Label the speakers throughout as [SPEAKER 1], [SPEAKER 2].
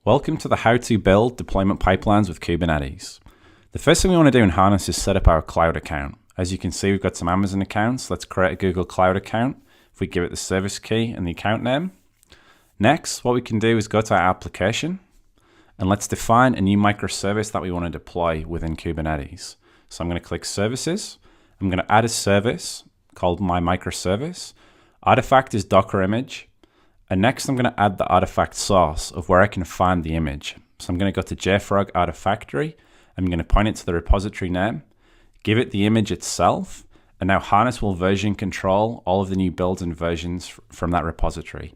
[SPEAKER 1] Welcome to the How to Build Deployment Pipelines with Kubernetes. The first thing we want to do in Harness is set up our cloud account. As you can see, we've got some Amazon accounts. Let's create a Google Cloud account. If we give it the service key and the account name. Next, what we can do is go to our application and let's define a new microservice that we want to deploy within Kubernetes. So I'm going to click Services. I'm going to add a service called my microservice. Artifact is Docker image. And next I'm going to add the artifact source of where I can find the image. So I'm going to go to JFrog Artifactory. I'm going to point it to the repository name, give it the image itself, and now Harness will version control all of the new builds and versions from that repository.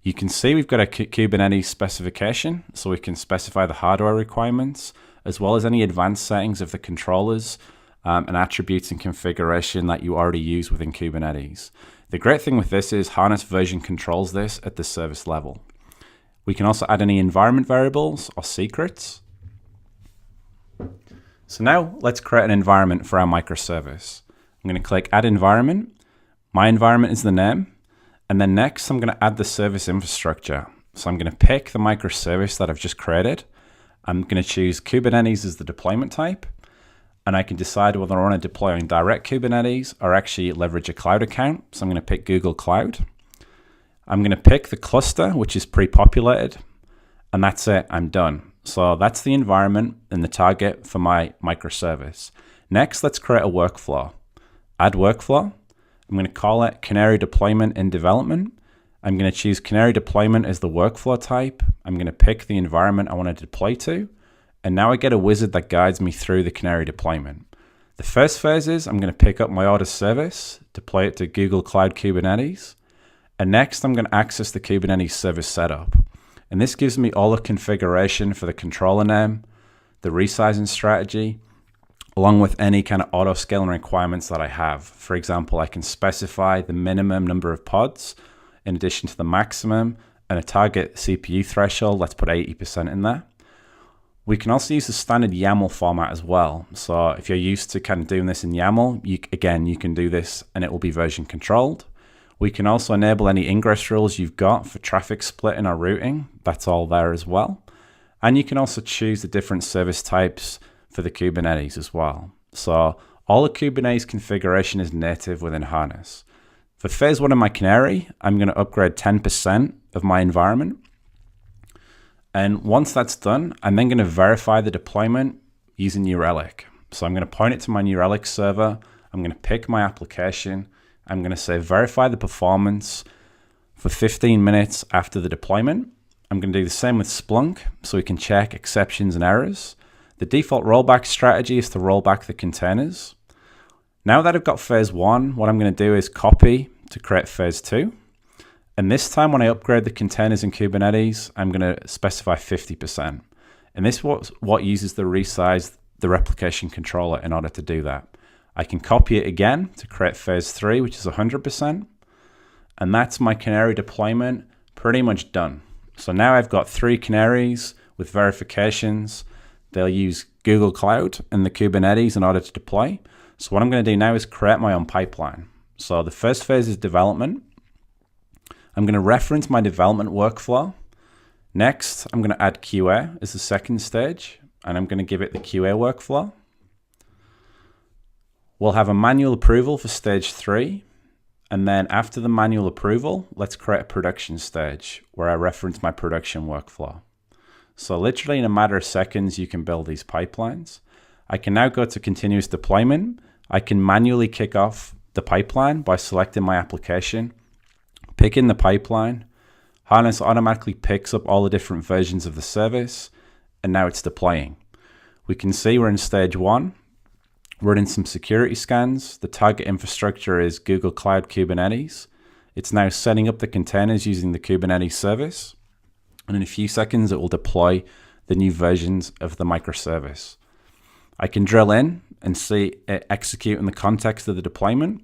[SPEAKER 1] You can see we've got a Kubernetes specification, so we can specify the hardware requirements, as well as any advanced settings of the controllers and attributes and configuration that you already use within Kubernetes. The great thing with this is Harness version controls this at the service level. We can also add any environment variables or secrets. So now let's create an environment for our microservice. I'm going to click Add Environment. My environment is the name. And then next I'm going to add the service infrastructure. So I'm going to pick the microservice that I've just created. I'm going to choose Kubernetes as the deployment type. And I can decide whether I want to deploy on direct Kubernetes or actually leverage a cloud account. So I'm going to pick Google Cloud. I'm going to pick the cluster, which is pre-populated. And that's it, I'm done. So that's the environment and the target for my microservice. Next, let's create a workflow. Add workflow. I'm going to call it Canary Deployment in Development. I'm going to choose Canary Deployment as the workflow type. I'm going to pick the environment I want to deploy to. And now I get a wizard that guides me through the Canary deployment. The first phase is I'm going to pick up my order service, deploy it to Google Cloud Kubernetes. And next I'm going to access the Kubernetes service setup. And this gives me all the configuration for the controller name, the resizing strategy, along with any kind of auto scaling requirements that I have. For example, I can specify the minimum number of pods in addition to the maximum and a target CPU threshold. Let's put 80% in there. We can also use the standard YAML format as well. So if you're used to kind of doing this in YAML, you can do this and it will be version controlled. We can also enable any ingress rules you've got for traffic splitting or routing. That's all there as well. And you can also choose the different service types for the Kubernetes as well. So all the Kubernetes configuration is native within Harness. For phase one of my Canary, I'm going to upgrade 10% of my environment. And once that's done, I'm then going to verify the deployment using New Relic. So I'm going to point it to my New Relic server. I'm going to pick my application. I'm going to say verify the performance for 15 minutes after the deployment. I'm going to do the same with Splunk so we can check exceptions and errors. The default rollback strategy is to roll back the containers. Now that I've got phase one, what I'm going to do is copy to create phase two. And this time when I upgrade the containers in Kubernetes, I'm going to specify 50%. And this is what uses the resize the replication controller in order to do that. I can copy it again to create phase three, which is 100%. And that's my Canary deployment pretty much done. So now I've got 3 Canaries with verifications. They'll use Google Cloud and the Kubernetes in order to deploy. So what I'm going to do now is create my own pipeline. So the first phase is development. I'm going to reference my development workflow. Next, I'm going to add QA as the second stage, and I'm going to give it the QA workflow. We'll have a manual approval for stage 3. And then after the manual approval, let's create a production stage where I reference my production workflow. So literally in a matter of seconds, you can build these pipelines. I can now go to continuous deployment. I can manually kick off the pipeline by selecting my application, picking the pipeline. Harness automatically picks up all the different versions of the service, and now it's deploying. We can see we're in stage 1. We're in some security scans. The target infrastructure is Google Cloud Kubernetes. It's now setting up the containers using the Kubernetes service. And in a few seconds, it will deploy the new versions of the microservice. I can drill in and see it execute in the context of the deployment.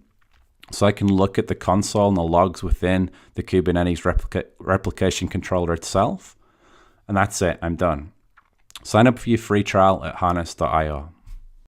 [SPEAKER 1] So I can look at the console and the logs within the Kubernetes replication controller itself. And that's it, I'm done. Sign up for your free trial at harness.io.